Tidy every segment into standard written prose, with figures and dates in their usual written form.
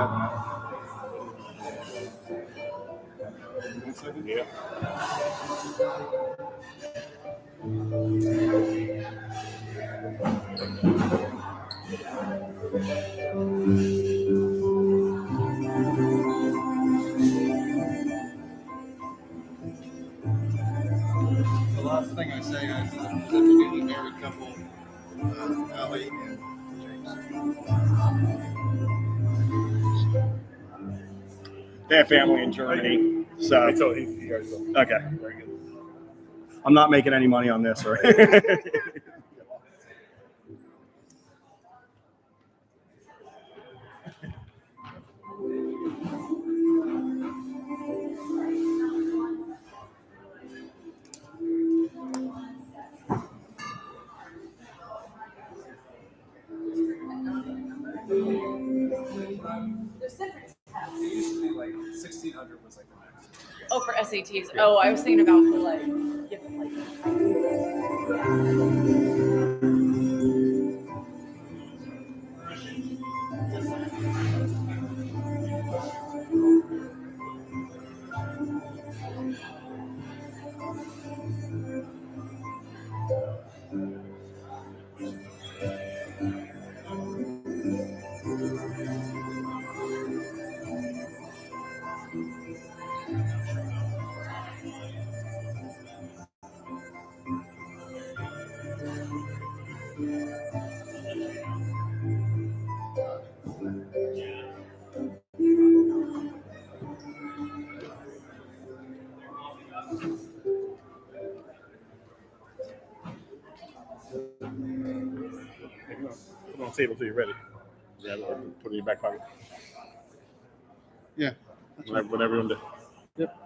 Yeah. The last thing I say is that the newly married couple, Allie and James. They have family in Germany, so I told you guys don't. okay. Very good. I'm not making any money on this, right? It used to be like 1,600 was like the max. Oh, for SATs. Oh, I was thinking about for like, Put it on the table till you're ready. Yeah, put it in your back pocket. Yeah. Whatever you want to do. Yep.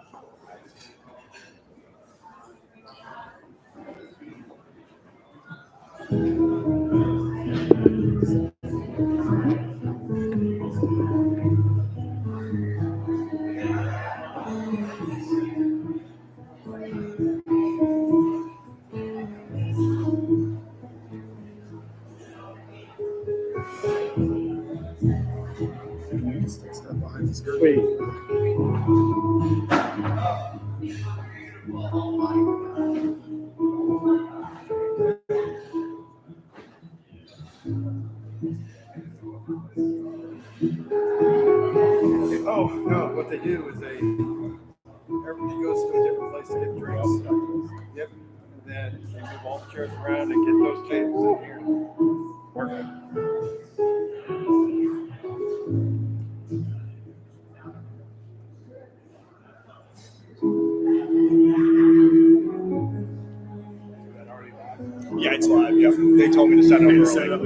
Stick stuff behind the skirt. Wait. Oh no! What they do is everybody goes to a different place to get drinks. Yep. And then they move all the chairs around and get those tables in here. Perfect. Yeah, it's live. Yeah, they told me to set it up Okay, early. set it up.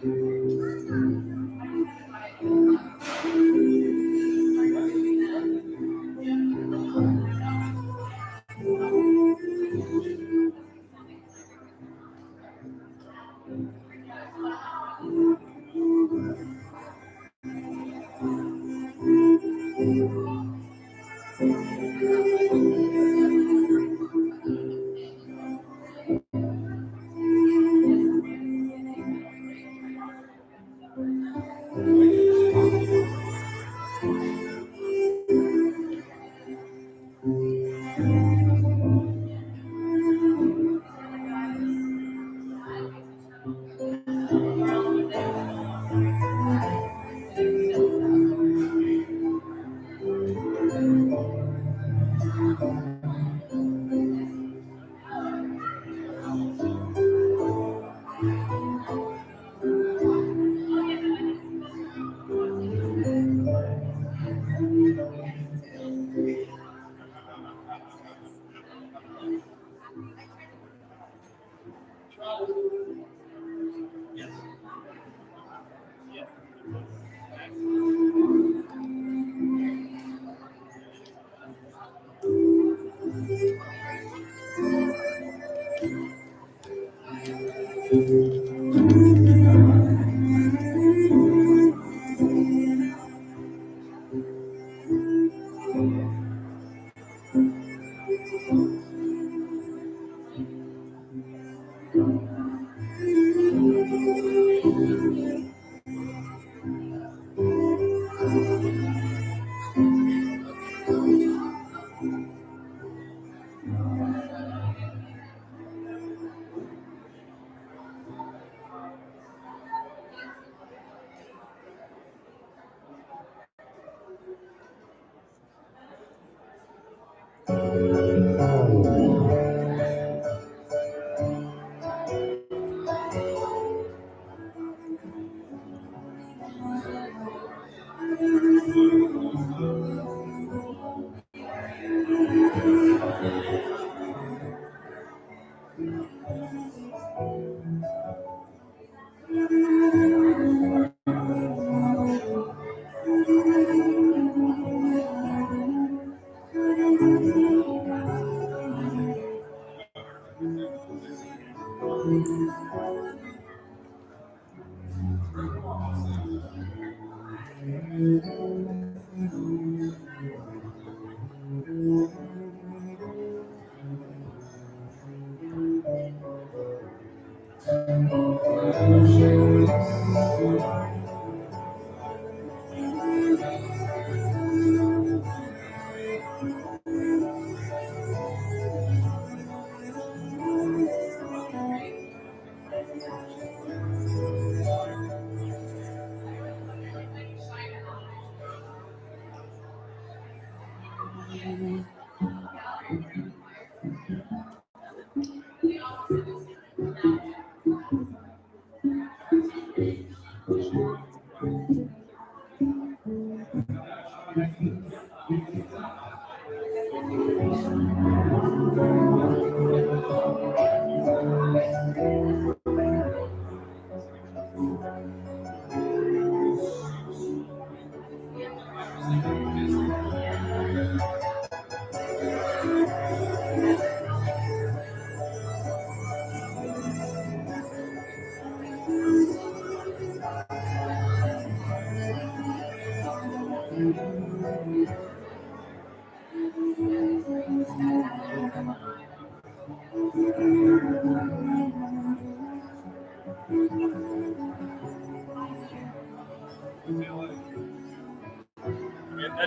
That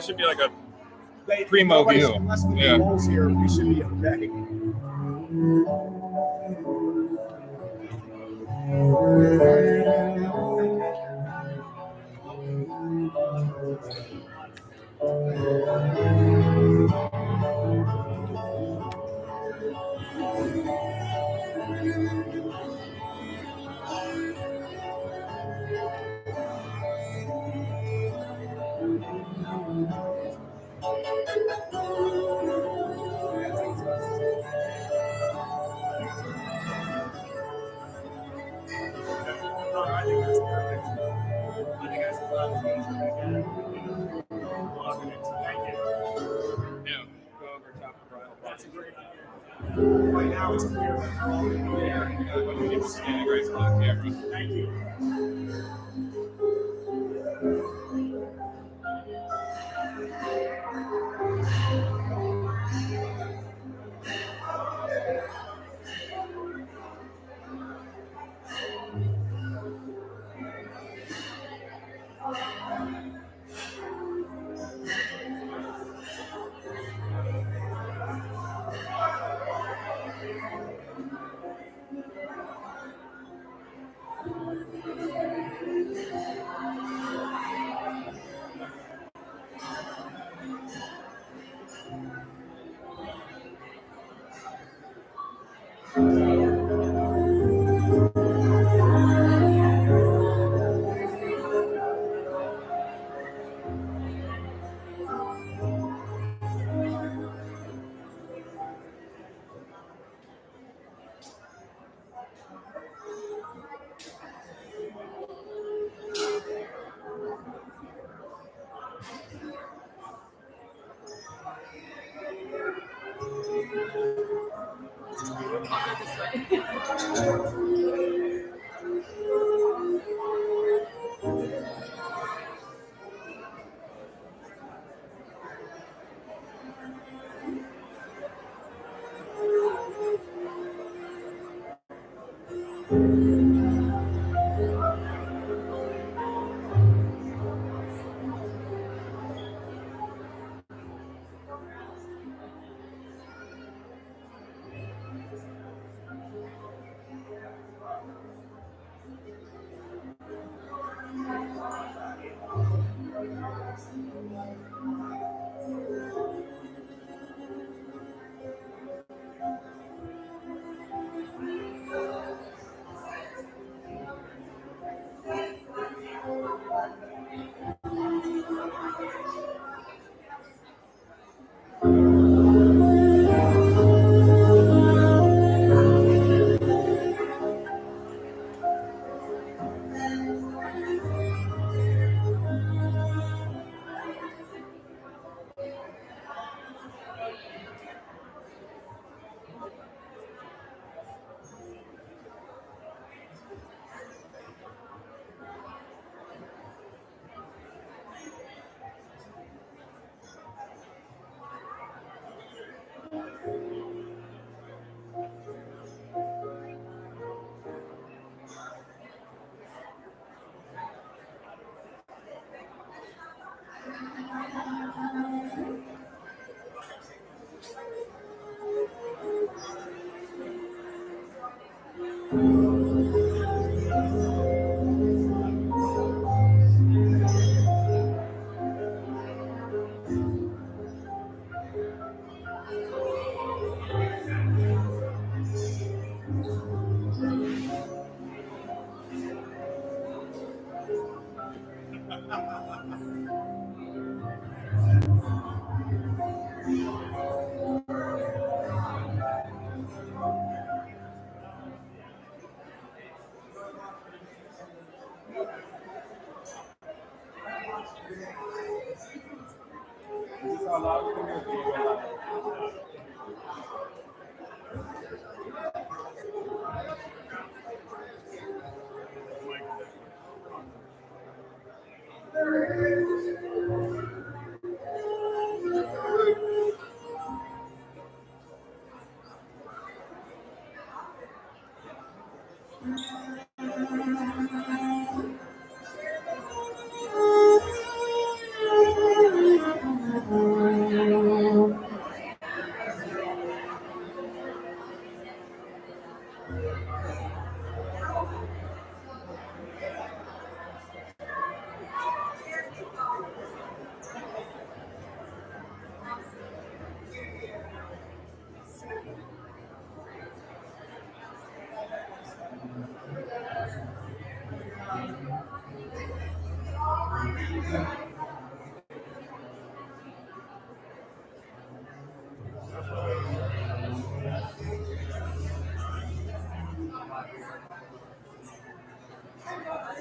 should be like a They, primo nobody's view. messing with Yeah. the holes here. We should be okay. I think that's perfect. I think that's a lot of things we're going to get. Loving it. Thank you. Yeah. Go over top of bridal. That's a great idea. Right now it's clear that they're all going to be there. When you get standing right in front of the camera. Thank you. I'll go this way.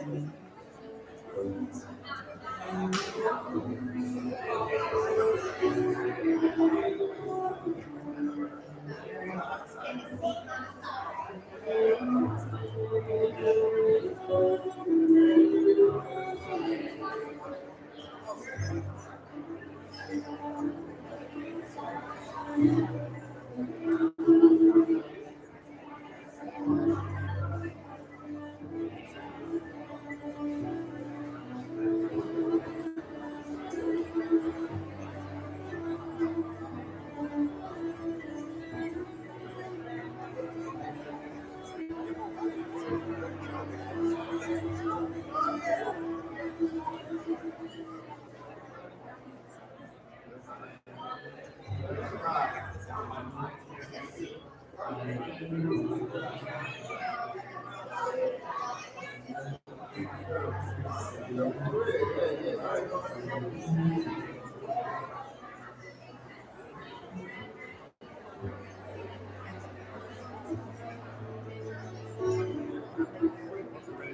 Ready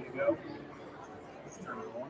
to go? Let's turn it on.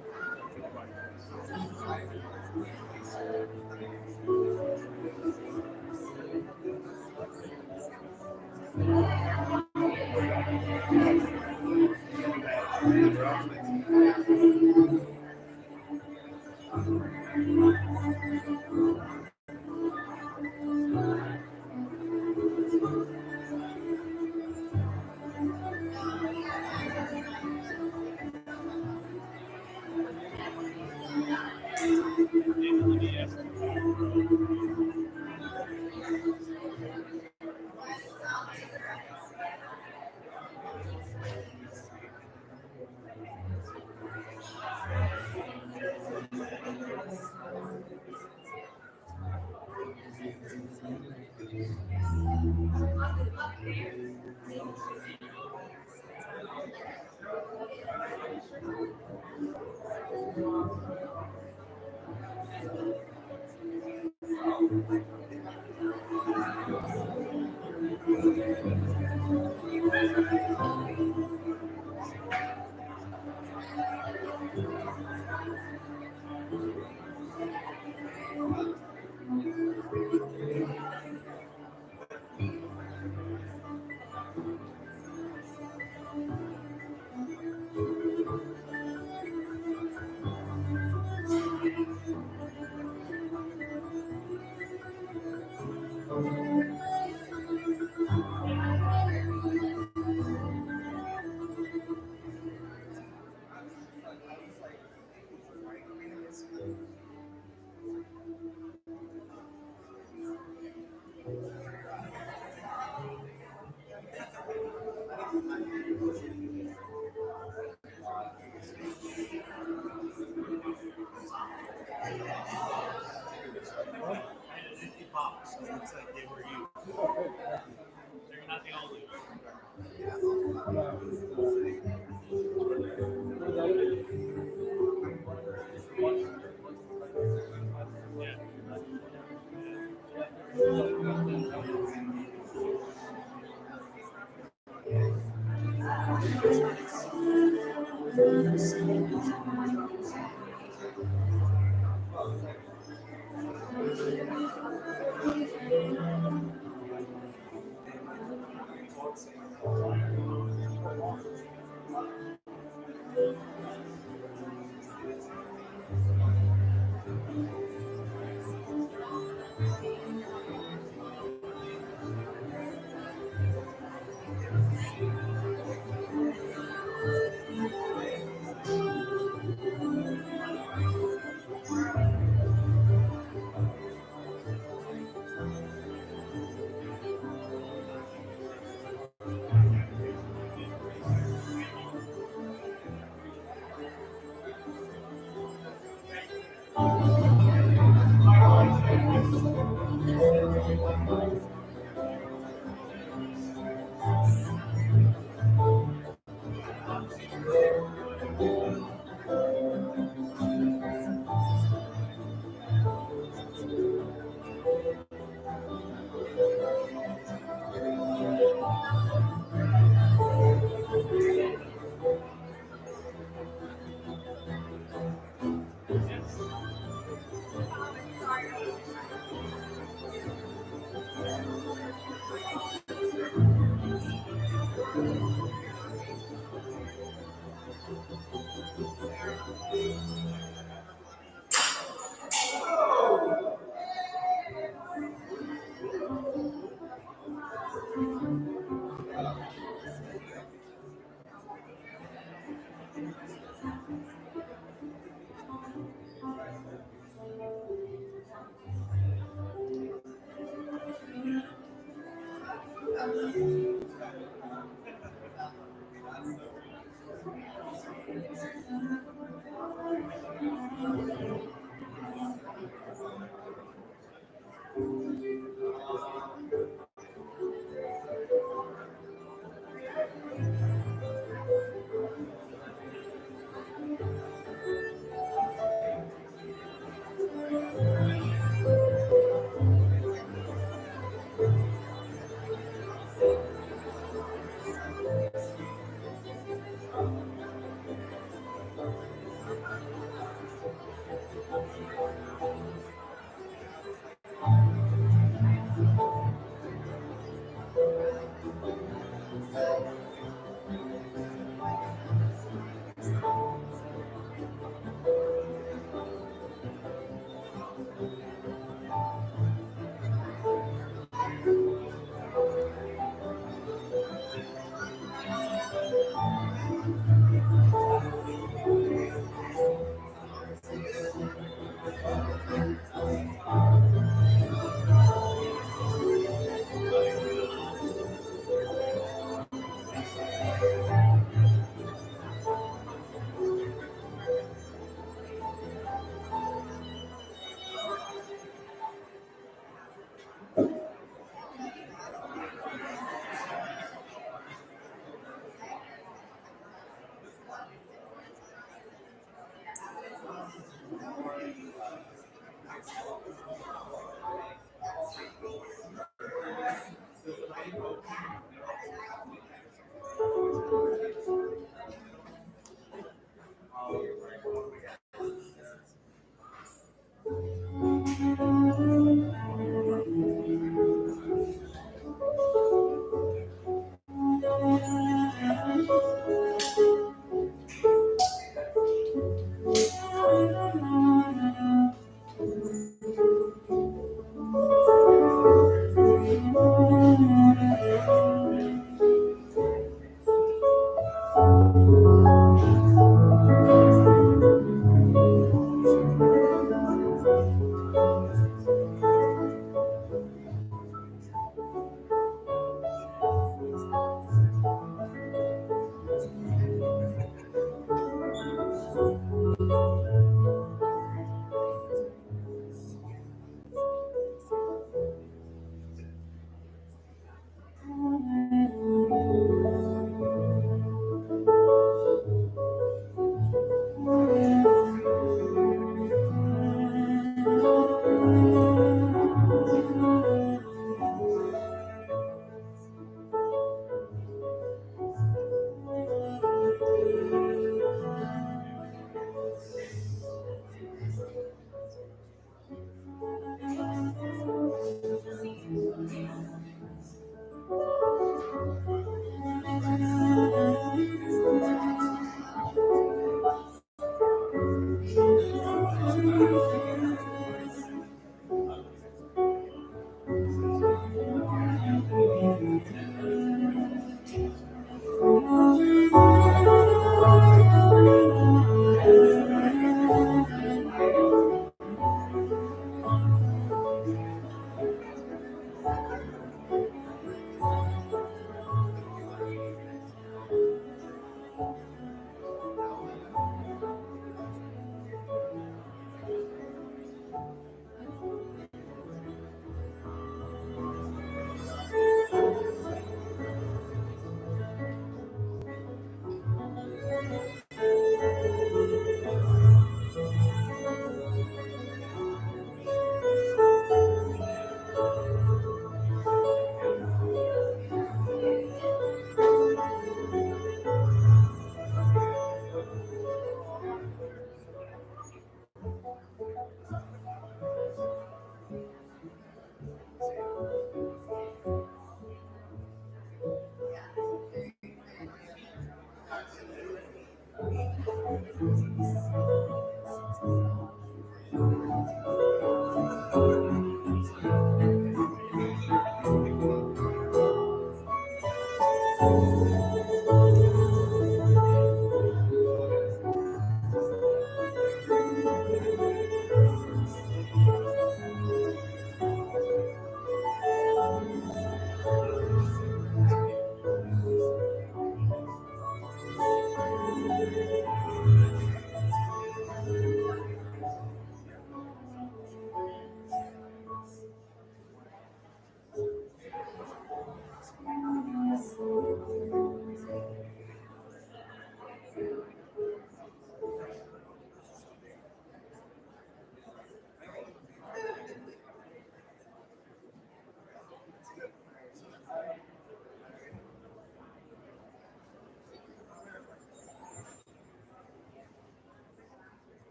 Pops, so it looks like they were you. They're not the only one.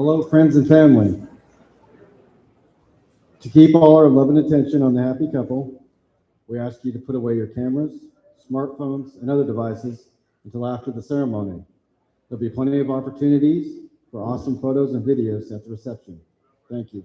Hello, friends and family. To keep all our love and attention on the happy couple, we ask you to put away your cameras, smartphones, and other devices until after the ceremony. There'll be plenty of opportunities for awesome photos and videos at the reception. Thank you.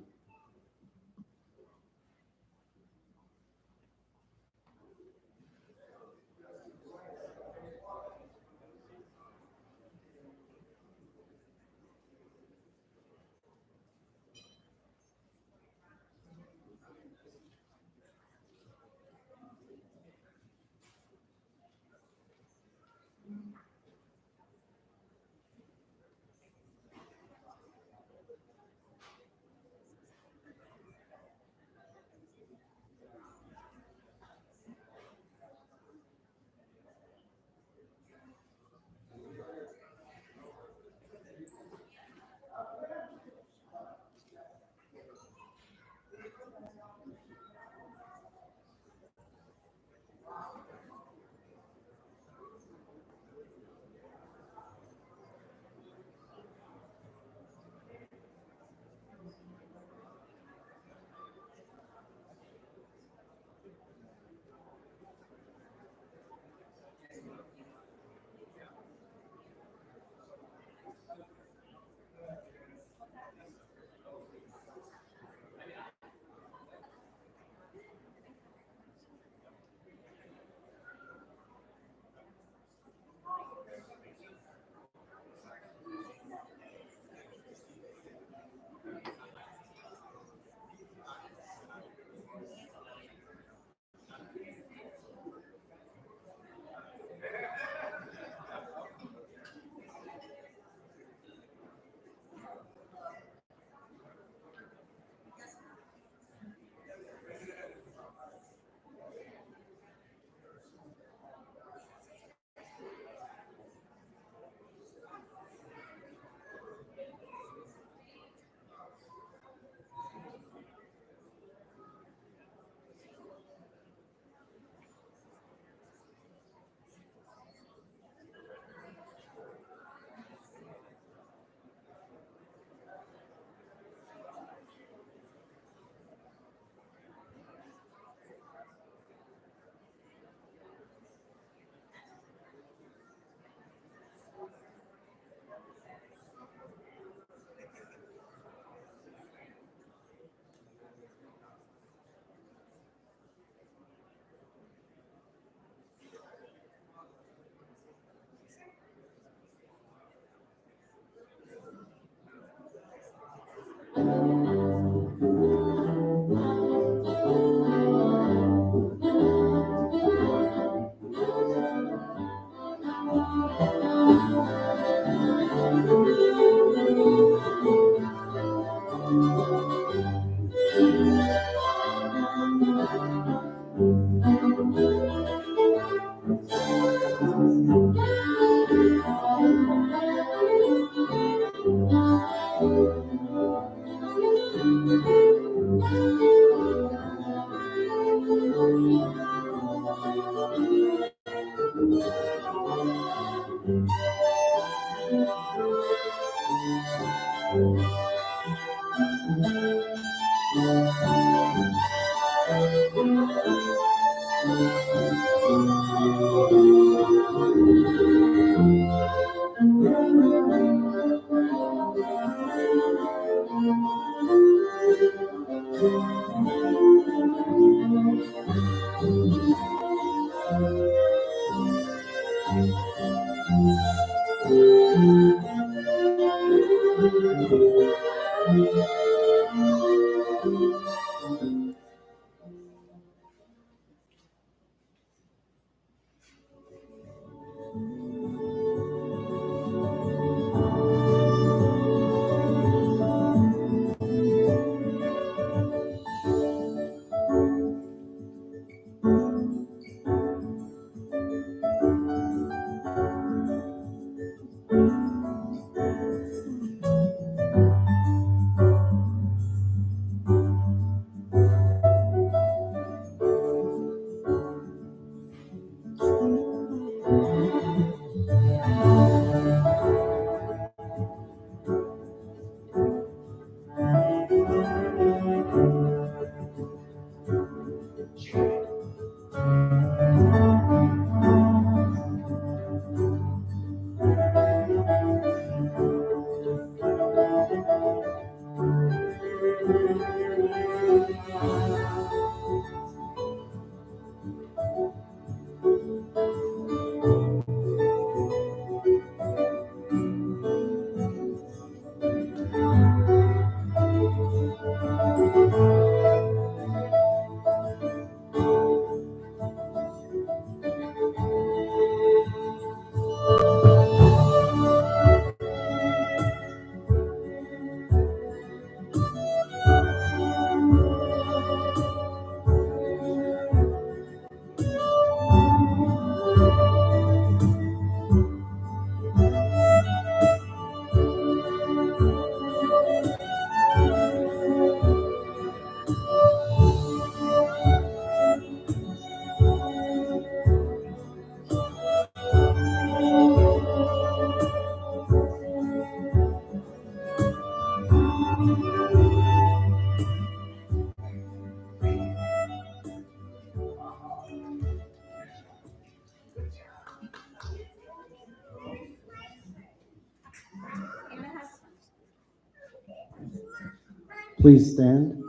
Please stand.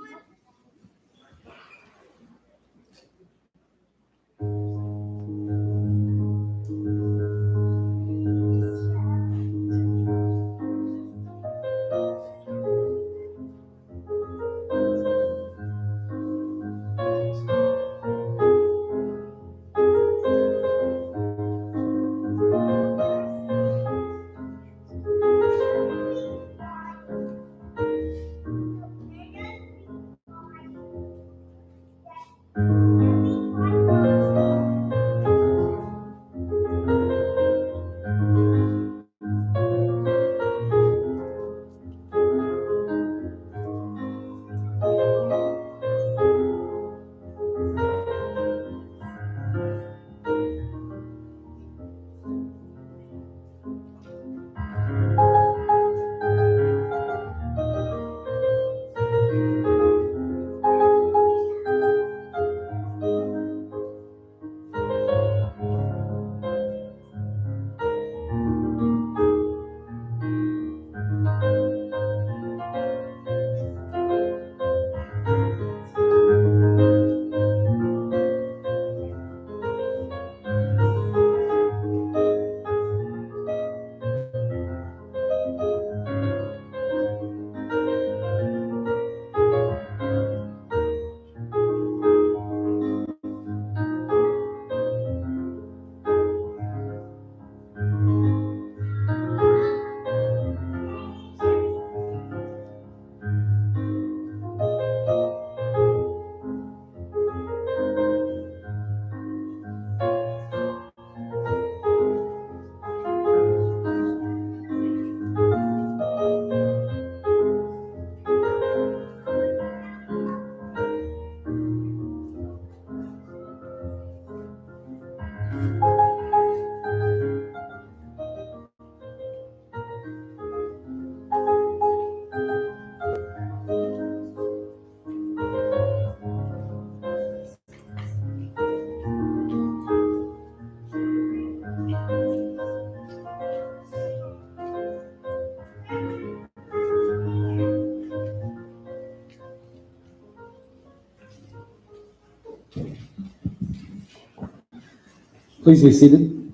Please be seated.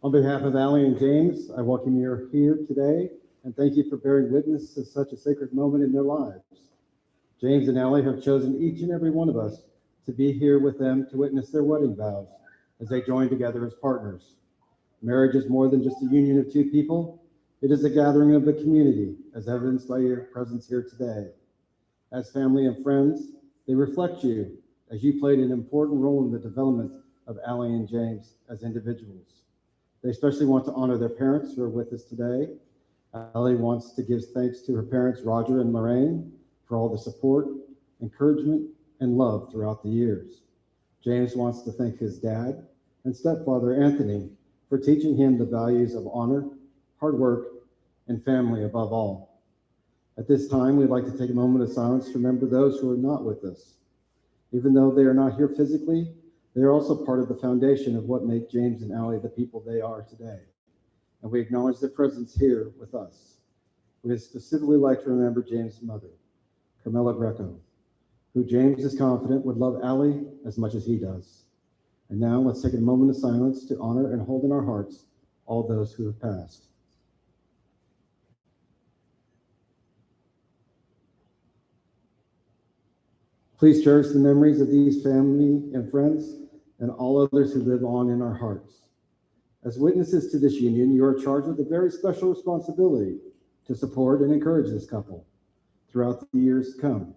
On behalf of Allie and James, I welcome you here today and thank you for bearing witness to such a sacred moment in their lives. James and Allie have chosen each and every one of us to be here with them to witness their wedding vows as they join together as partners. Marriage is more than just a union of two people. It is a gathering of the community, as evidenced by your presence here today. As family and friends, they reflect you as you played an important role in the development of Allie and James as individuals. They especially want to honor their parents who are with us today. Allie wants to give thanks to her parents, Roger and Lorraine, for all the support, encouragement, and love throughout the years. James wants to thank his dad and stepfather, Anthony, for teaching him the values of honor hard work, and family above all. At this time, we'd like to take a moment of silence to remember those who are not with us. Even though they are not here physically, they are also part of the foundation of what make James and Allie the people they are today. And we acknowledge their presence here with us. We would specifically like to remember James' mother, Carmela Greco, who James is confident would love Allie as much as he does. And now let's take a moment of silence to honor and hold in our hearts all those who have passed. Please cherish the memories of these family and friends and all others who live on in our hearts. As witnesses to this union, you are charged with a very special responsibility to support and encourage this couple throughout the years to come.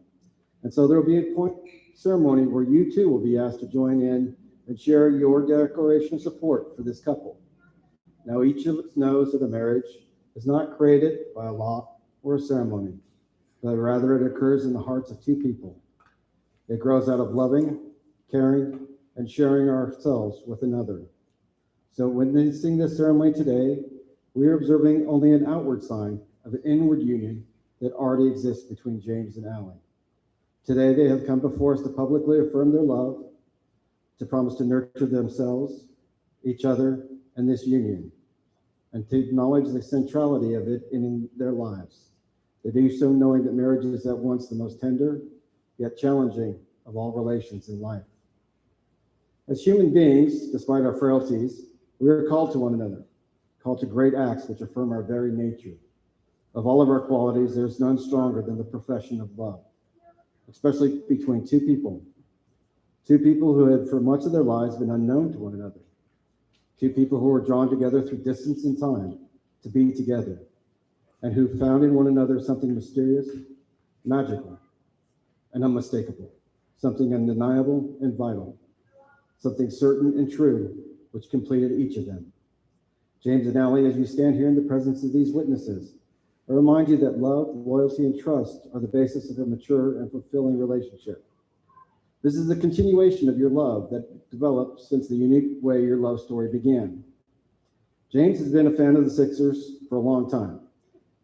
And so there will be a ceremony where you too will be asked to join in and share your declaration of support for this couple. Now, each of us knows that a marriage is not created by a law or a ceremony, but rather it occurs in the hearts of two people. It grows out of loving, caring, and sharing ourselves with another. So witnessing this ceremony today, we are observing only an outward sign of an inward union that already exists between James and Allie. Today, they have come before us to publicly affirm their love, to promise to nurture themselves, each other, and this union, and to acknowledge the centrality of it in their lives. They do so knowing that marriage is at once the most tender, yet challenging of all relations in life. As human beings, despite our frailties, we are called to one another, called to great acts which affirm our very nature. Of all of our qualities, there is none stronger than the profession of love, especially between two people who had for much of their lives been unknown to one another, two people who were drawn together through distance and time to be together, and who found in one another something mysterious, magical, and unmistakable, something undeniable and vital, something certain and true, which completed each of them. James and Allie, as you stand here in the presence of these witnesses, I remind you that love, loyalty, and trust are the basis of a mature and fulfilling relationship. This is a continuation of your love that developed since the unique way your love story began. James has been a fan of the Sixers for a long time,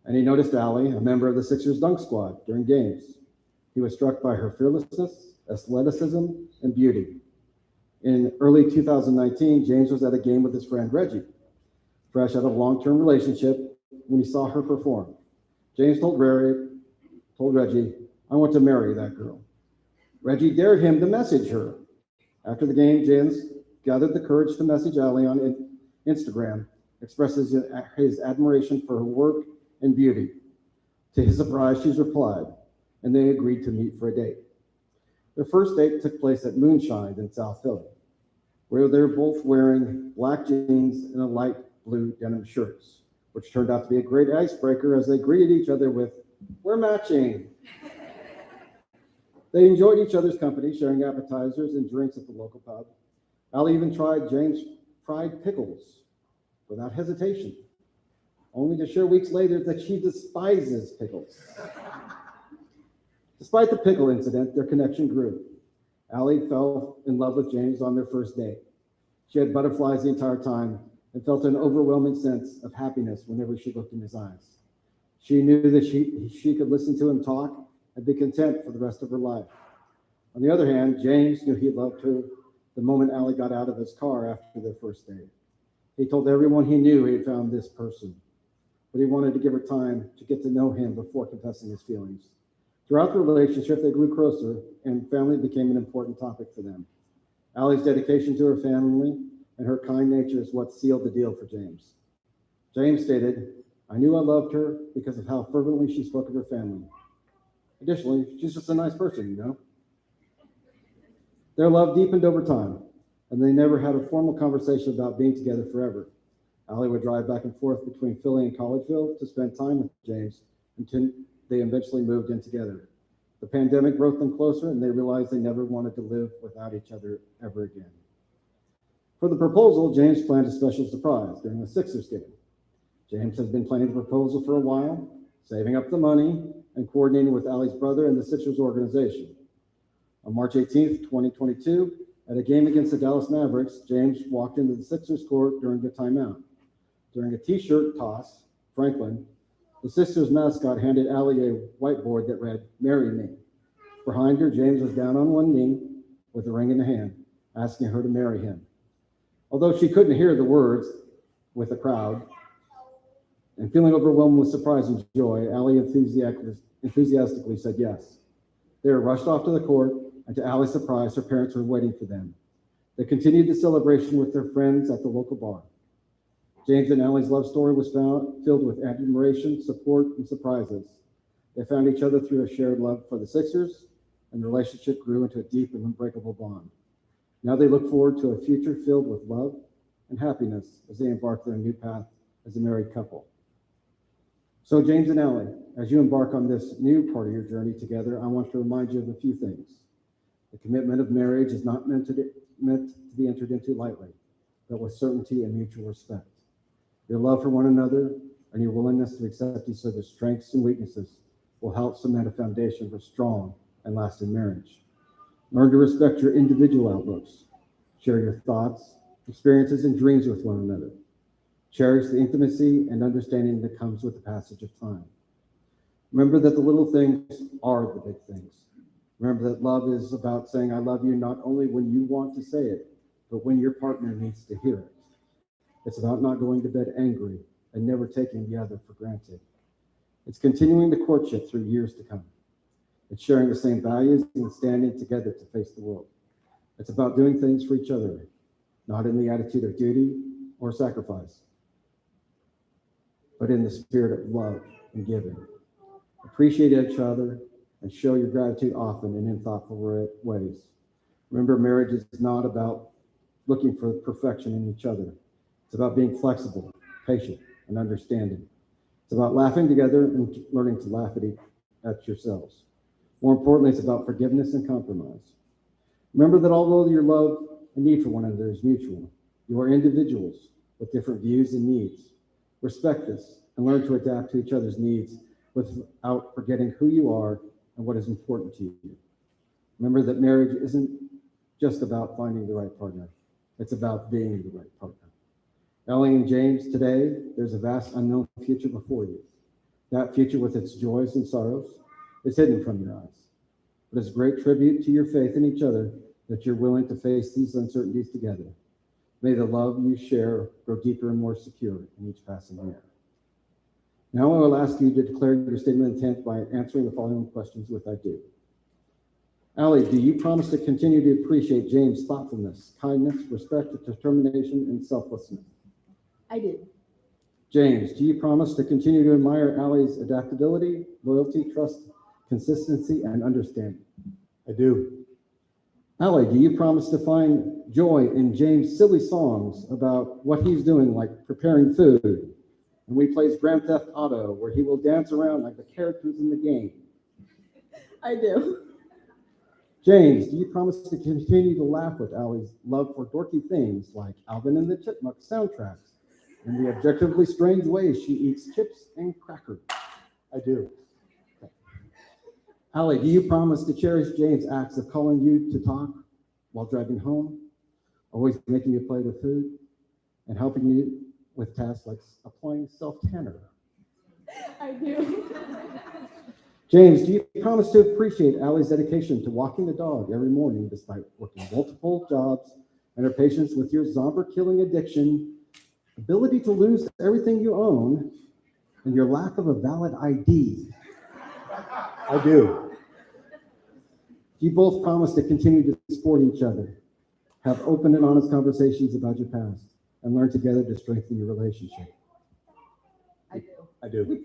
and he noticed Allie, a member of the Sixers dunk squad, during games. He was struck by her fearlessness, athleticism, and beauty. In early 2019, James was at a game with his friend Reggie, fresh out of a long-term relationship, when he saw her perform. James told Reggie, "I want to marry that girl." Reggie dared him to message her. After the game, James gathered the courage to message Allie on Instagram, expresses his admiration for her work and beauty. To his surprise, she's replied, and they agreed to meet for a date. Their first date took place at Moonshine in South Philly, where they were both wearing black jeans and a light blue denim shirts, which turned out to be a great icebreaker as they greeted each other with, "We're matching." They enjoyed each other's company, sharing appetizers and drinks at the local pub. Allie even tried James' fried pickles without hesitation, only to share weeks later that she despises pickles. Despite the pickle incident, their connection grew. Allie fell in love with James on their first date. She had butterflies the entire time and felt an overwhelming sense of happiness whenever she looked in his eyes. She knew that she could listen to him talk and be content for the rest of her life. On the other hand, James knew he loved her the moment Allie got out of his car after their first date. He told everyone he knew he had found this person, but he wanted to give her time to get to know him before confessing his feelings. Throughout the relationship, they grew closer, and family became an important topic for them. Allie's dedication to her family and her kind nature is what sealed the deal for James. James stated, "I knew I loved her because of how fervently she spoke of her family. Additionally, she's just a nice person, you know." Their love deepened over time, and they never had a formal conversation about being together forever. Allie would drive back and forth between Philly and Collegeville to spend time with James until they eventually moved in together. The pandemic brought them closer, and they realized they never wanted to live without each other ever again. For the proposal, James planned a special surprise during the Sixers game. James had been planning the proposal for a while, saving up the money, and coordinating with Allie's brother and the Sixers organization. On March 18th, 2022, at a game against the Dallas Mavericks, James walked into the Sixers court during the timeout. During a t-shirt toss, Franklin, the sisters' mascot handed Allie a whiteboard that read, "Marry me." Behind her, James was down on one knee with a ring in the hand, asking her to marry him. Although she couldn't hear the words with the crowd, and feeling overwhelmed with surprise and joy, Allie enthusiastically said yes. They were rushed off to the court, and to Allie's surprise, her parents were waiting for them. They continued the celebration with their friends at the local bar. James and Allie's love story was filled with admiration, support, and surprises. They found each other through a shared love for the Sixers, and the relationship grew into a deep and unbreakable bond. Now they look forward to a future filled with love and happiness as they embark on their new path as a married couple. So James and Allie, as you embark on this new part of your journey together, I want to remind you of a few things. The commitment of marriage is not meant to be entered into lightly, but with certainty and mutual respect. Your love for one another and your willingness to accept each other's strengths and weaknesses will help cement a foundation for strong and lasting marriage. Learn to respect your individual outlooks. Share your thoughts, experiences, and dreams with one another. Cherish the intimacy and understanding that comes with the passage of time. Remember that the little things are the big things. Remember that love is about saying I love you not only when you want to say it, but when your partner needs to hear it. It's about not going to bed angry and never taking the other for granted. It's continuing the courtship through years to come. It's sharing the same values and standing together to face the world. It's about doing things for each other, not in the attitude of duty or sacrifice, but in the spirit of love and giving. Appreciate each other and show your gratitude often and in thoughtful ways. Remember, marriage is not about looking for perfection in each other. It's about being flexible, patient, and understanding. It's about laughing together and learning to laugh at yourselves. More importantly, it's about forgiveness and compromise. Remember that although your love and need for one another is mutual, you are individuals with different views and needs. Respect this and learn to adapt to each other's needs without forgetting who you are and what is important to you. Remember that marriage isn't just about finding the right partner. It's about being the right partner. Ellie and James, today, there's a vast unknown future before you. That future with its joys and sorrows is hidden from your eyes. But it's a great tribute to your faith in each other that you're willing to face these uncertainties together. May the love you share grow deeper and more secure in each passing year. Now I will ask you to declare your statement of intent by answering the following questions with I do. Allie, do you promise to continue to appreciate James' thoughtfulness, kindness, respect, determination, and selflessness? I do. James, do you promise to continue to admire Allie's adaptability, loyalty, trust, consistency, and understanding? I do. Allie, do you promise to find joy in James' silly songs about what he's doing, like preparing food, and when he plays Grand Theft Auto, where he will dance around like the characters in the game? I do. James, do you promise to continue to laugh with Allie's love for dorky things like Alvin and the Chipmunks soundtracks and the objectively strange ways she eats chips and crackers? I do. Allie, do you promise to cherish James' acts of calling you to talk while driving home, always making you play with food, and helping you with tasks like applying self-tanner? I do. James, do you promise to appreciate Allie's dedication to walking the dog every morning despite working multiple jobs and her patience with your zombie-killing addiction, ability to lose everything you own, and your lack of a valid ID? I do. You both promise to continue to support each other, have open and honest conversations about your past, and learn together to strengthen your relationship. I do. I do.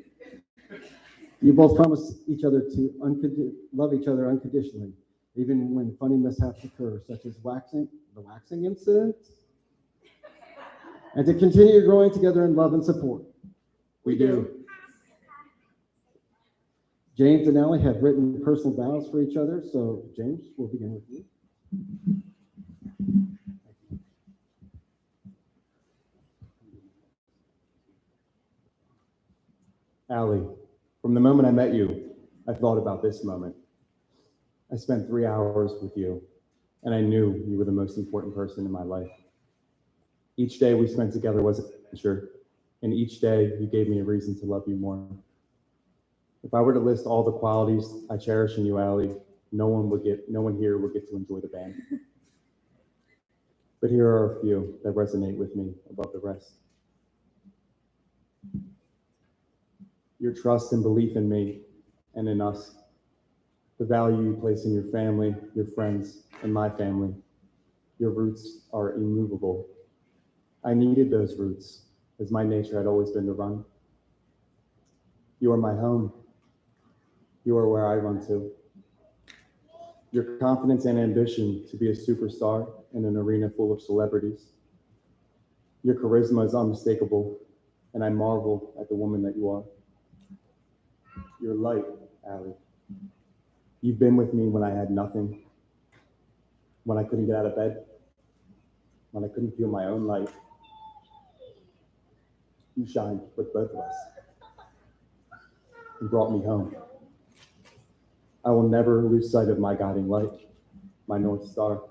You both promise each other to love each other unconditionally, even when funny mishaps occur, such as the waxing incident, and to continue growing together in love and support. We do. James and Allie have written personal vows for each other, so James, we'll begin with you. Allie, from the moment I met you, I thought about this moment. I spent 3 hours with you, and I knew you were the most important person in my life. Each day we spent together was an adventure, and each day you gave me a reason to love you more. If I were to list all the qualities I cherish in you, Allie, no one here would get to enjoy the band. But here are a few that resonate with me above the rest. Your trust and belief in me and in us, the value you place in your family, your friends, and my family. Your roots are immovable. I needed those roots, as my nature had always been to run. You are my home. You are where I run to. Your confidence and ambition to be a superstar in an arena full of celebrities. Your charisma is unmistakable, and I marvel at the woman that you are. Your light, Allie. You've been with me when I had nothing, when I couldn't get out of bed, when I couldn't feel my own light. You shined with both of us and brought me home. I will never lose sight of my guiding light, my North Star.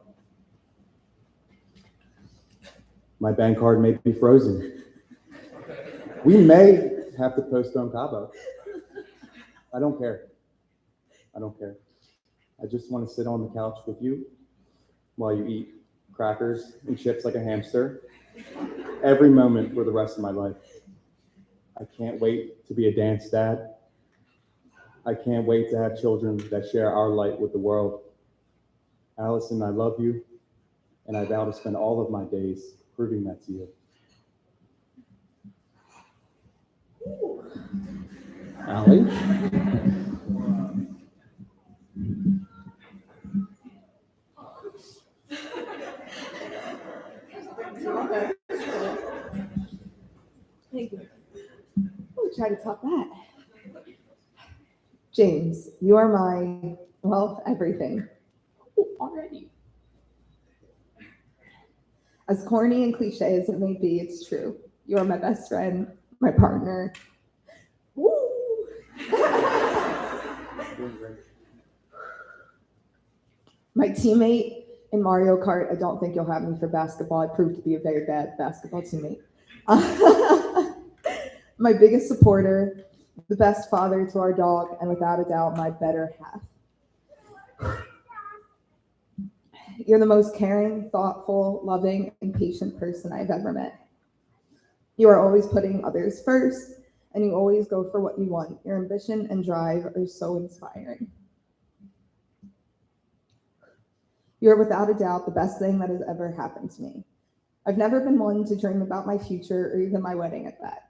My bank card may be frozen. We may have to postpone Cabo. I don't care. I don't care. I just want to sit on the couch with you while you eat crackers and chips like a hamster every moment for the rest of my life. I can't wait to be a dance dad. I can't wait to have children that share our light with the world. Allison, I love you, and I vow to spend all of my days proving that to you. Allie? Thank you. We'll try to top that. James, you are my, well, everything. Oh, already. As corny and cliche as it may be, it's true. You are my best friend, my partner. Woo! My teammate in Mario Kart. I don't think you'll have me for basketball. I proved to be a very bad basketball teammate. My biggest supporter, the best father to our dog, and without a doubt, my better half. You're the most caring, thoughtful, loving, and patient person I've ever met. You are always putting others first, and you always go for what you want. Your ambition and drive are so inspiring. You're without a doubt the best thing that has ever happened to me. I've never been one to dream about my future or even my wedding at that.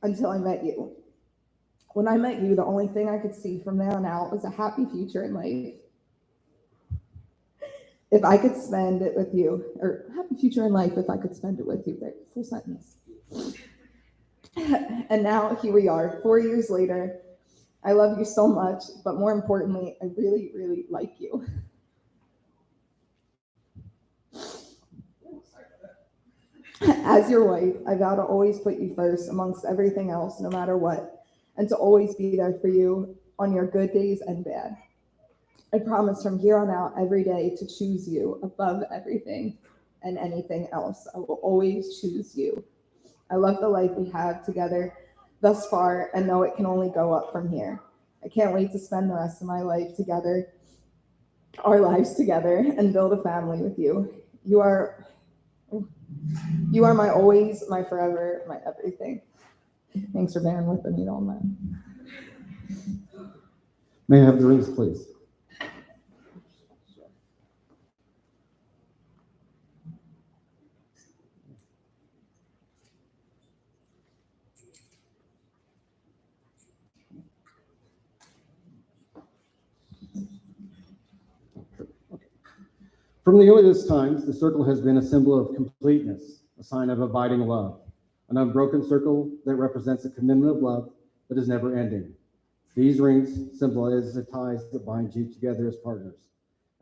Until I met you. When I met you, the only thing I could see from there on out was a happy future in life. If I could spend it with you, or happy future in life if I could spend it with you. There, full sentence. And now here we are, 4 years later. I love you so much, but more importantly, I really, really like you. As your wife, I vow to always put you first amongst everything else, no matter what, and to always be there for you on your good days and bad. I promise from here on out every day to choose you above everything and anything else. I will always choose you. I love the life we have together thus far and know it can only go up from here. I can't wait to spend the rest of my life together, our lives together, and build a family with you. You are my always, my forever, my everything. Thanks for bearing with me on that. May I have the rings, please? From the earliest times, the circle has been a symbol of completeness, a sign of abiding love, an unbroken circle that represents a commitment of love that is never ending. These rings symbolize the ties that bind you together as partners.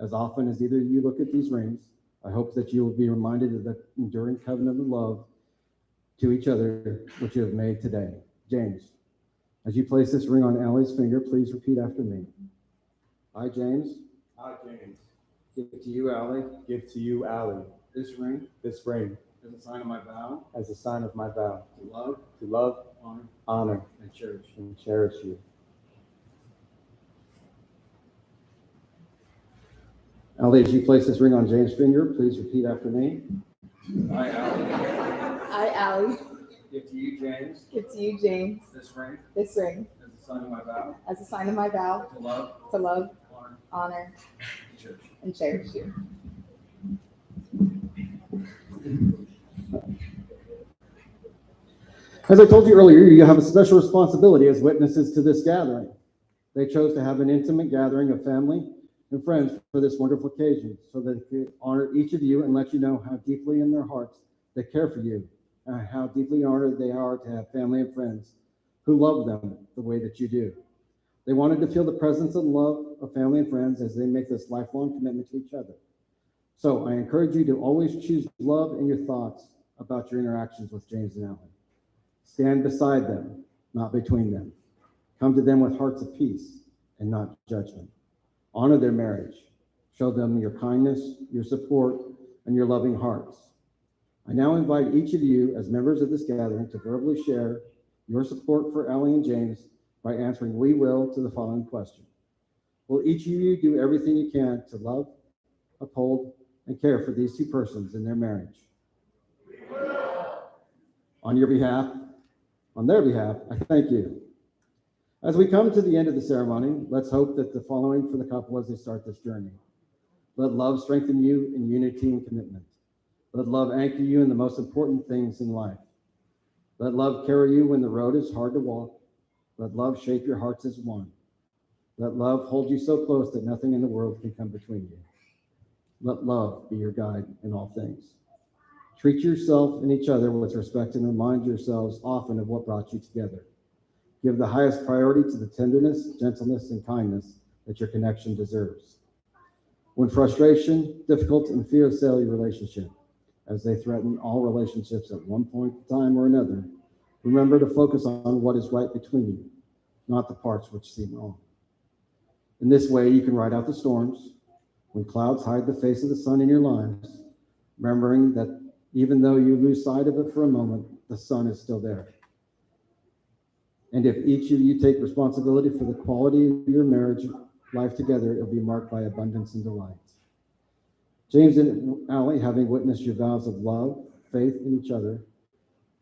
As often as either of you look at these rings, I hope that you will be reminded of the enduring covenant of love to each other which you have made today. James, as you place this ring on Allie's finger, please repeat after me. I, James. I, James. Give to you, Allie, Give to you, Allie, this ring this ring as a sign of my vow as a sign of my vow to love, honor, honor, and cherish you. and cherish you. Allie, as you place this ring on James' finger, please repeat after me. I, Allie, I, Allie, give to you, James, give to you, James, this ring this ring as a sign of my vow as a sign of my vow to love, honor, honor, and cherish you. and cherish you. As I told you earlier, you have a special responsibility as witnesses to this gathering. They chose to have an intimate gathering of family and friends for this wonderful occasion so that they could honor each of you and let you know how deeply in their hearts they care for you and how deeply honored they are to have family and friends who love them the way that you do. They wanted to feel the presence and love of family and friends as they make this lifelong commitment to each other. So I encourage you to always choose love in your thoughts about your interactions with James and Allie. Stand beside them, not between them. Come to them with hearts of peace and not judgment. Honor their marriage. Show them your kindness, your support, and your loving hearts. I now invite each of you as members of this gathering to verbally share your support for Allie and James by answering "we will" to the following question. Will each of you do everything you can to love, uphold, and care for these two persons in their marriage? We will. On their behalf, I thank you. As we come to the end of the ceremony, let's hope that the following for the couple as they start this journey. Let love strengthen you in unity and commitment. Let love anchor you in the most important things in life. Let love carry you when the road is hard to walk. Let love shape your hearts as one. Let love hold you so close that nothing in the world can come between you. Let love be your guide in all things. Treat yourself and each other with respect and remind yourselves often of what brought you together. Give the highest priority to the tenderness, gentleness, and kindness that your connection deserves. When frustration, difficulty, and fear assail your relationship, as they threaten all relationships at one point in time or another, remember to focus on what is right between you, not the parts which seem wrong. In this way, you can ride out the storms. When clouds hide the face of the sun in your lives, remembering that even though you lose sight of it for a moment, the sun is still there. And if each of you take responsibility for the quality of your marriage life together, it'll be marked by abundance and delight. James and Allie, having witnessed your vows of love, faith in each other,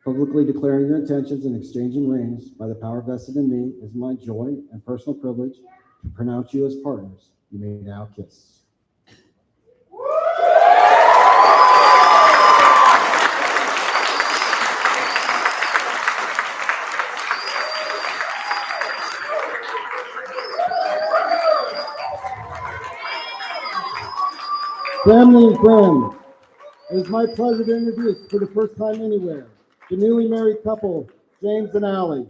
publicly declaring your intentions and exchanging rings by the power vested in me, is my joy and personal privilege to pronounce you as partners. You may now kiss. Family and friends, it is my pleasure to introduce for the first time anywhere the newly married couple, James and Allie.